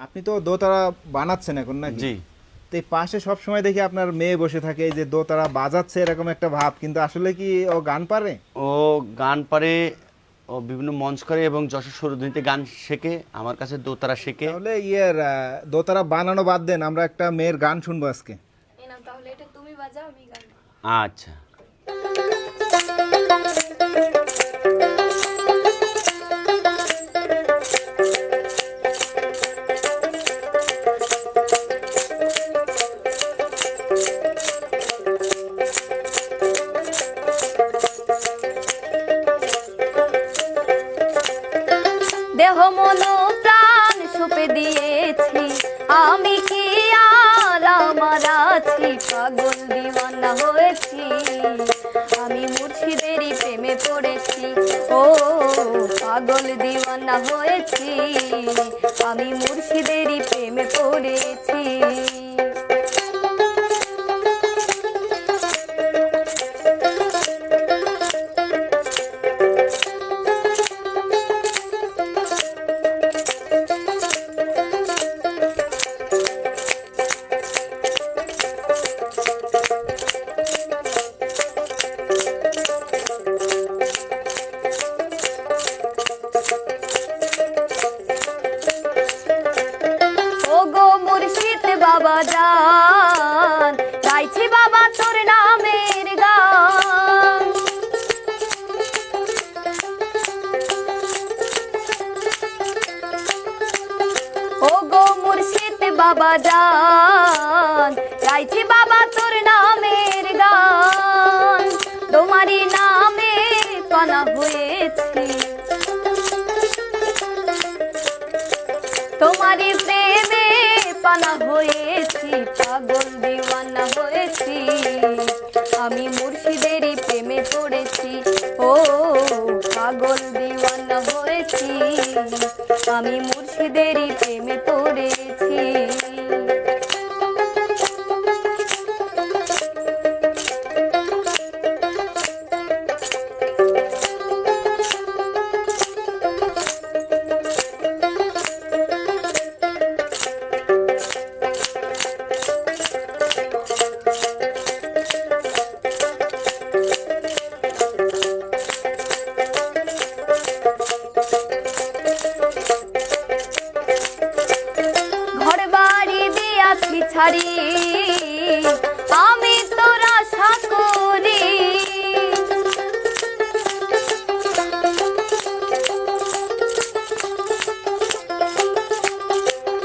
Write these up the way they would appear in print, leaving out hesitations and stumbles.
আপনি তো দোতারা বানাচ্ছেন এখন নাকি? জি। তো এই পাশে সব সময় দেখি আপনার মেয়ে বসে থাকে, এই যে দোতারা বাজাচ্ছে এরকম একটা ভাব, কিন্তু আসলে কি ও গান পারে? ও গান পারে, ও বিভিন্ন মঞ্চ করে এবং যশোর সুরধ্বনিতে গান শেখে, আমার কাছে দোতারা শেখে। তাহলে দোতারা বানানো বাদ দেন, আমরা একটা মেয়ের গান শুনবো আজকে। এই নাও তাহলে এটা তুমি বাজাও আমি গান। আচ্ছা। দেহ মন প্রাণ সঁপে দিয়েছি, আমি কি আর আমার আছি, পাগল দিওয়ানা হয়েছি, আমি মুর্শিদেরই প্রেমে পড়েছি। ও পাগল দিওয়ানা হয়েছি, আমি মুর্শিদেরই প্রেমে পড়েছি। বাবা জান গাইছি বাবা তোর নামের গান, ও গো মুর্শিদ বাবা জান গাইছি বাবা তোর নামের গান, তোমারই নামে পানা হয়েছি, তোমারই প্রেমে পানা হয়েছি, পাগল দিওয়ানা হয়েছি, আমি মুর্শিদেরই প্রেমে পড়েছি। ও পাগল দিওয়ানা হয়েছি, আমি মুর্শিদেরই প্রেমে পড়েছি। ছাড়ি আমি তোর আশা করি,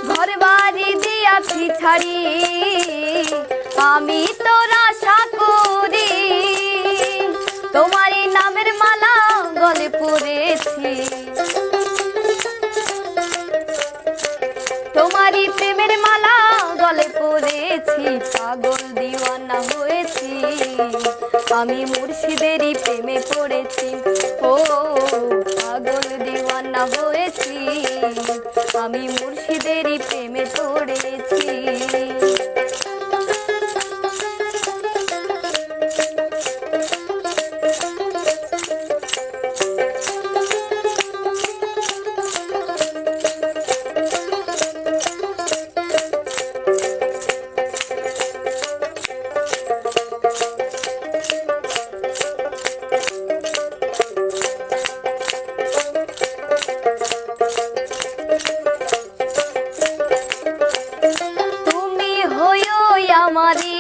ঘর বাড়ি দিয়াছি ছাড়ি আমি তোর আশা করি, তোমারই নামের মালা গলে পড়েছি, তোমারই প্রেমের মালা গলে পড়েছি, পাগল দিওয়ানা হয়েছি, আমি মুর্শিদেরই প্রেমে পড়েছি। ও পাগল দিওয়ানা হয়েছি, আমি মুর্শিদেরই প্রেমে পড়েছি। আমারি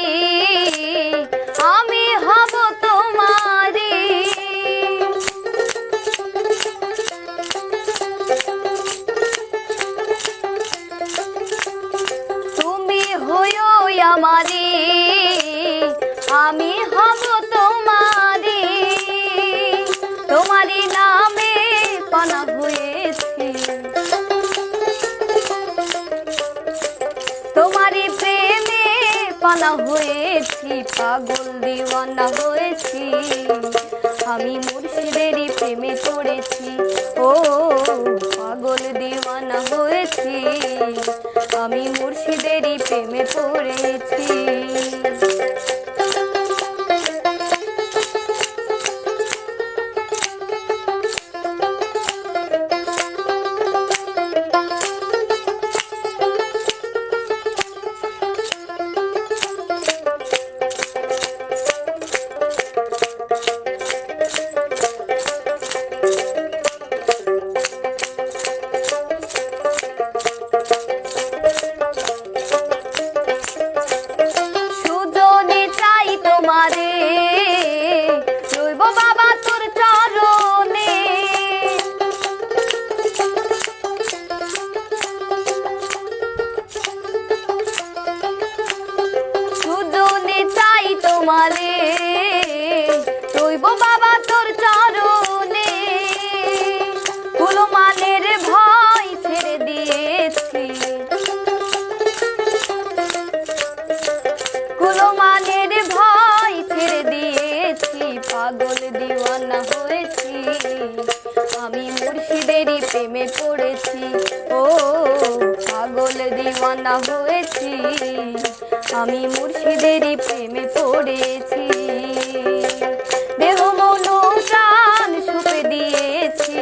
আমি হব তোমারি, তুমি হইও আমারি আমি হব তোমারি, তোমারই নামে পানা হয়েছি, তোমারই প্রেমে পানা হয়েছি, পাগল দিওয়ানা হয়েছি, আমি মুর্শিদেরই প্রেমে পড়েছি। ও পাগল দিওয়ানা হয়েছি, আমি মুর্শিদেরই প্রেমে পড়েছি। দিওয়ানা হয়েছি, আমি মুর্শিদেরই প্রেমে পড়েছি। দেহ মন প্রাণ সুপে দিয়েছি,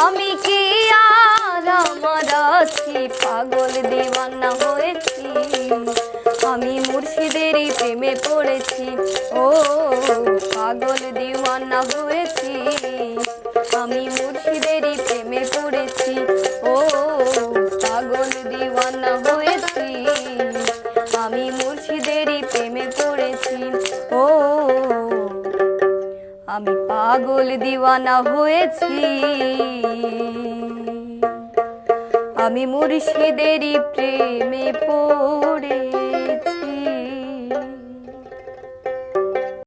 আমি কি আর আমার আছি, পাগল দিওয়ানা হয়েছি, আমি মুর্শিদেরই প্রেমে পড়েছি। ও পাগল দিওয়ানা হয়েছি, আমি মুর্শিদেরই প্রেমে পড়েছি। ও পাগল দিওয়ানা হয়েছি, আমি মুর্শিদেরই প্রেমে পড়েছি। ও আমি পাগল দিওয়ানা হয়েছি, আমি মুর্শিদেরই প্রেমে পড়ে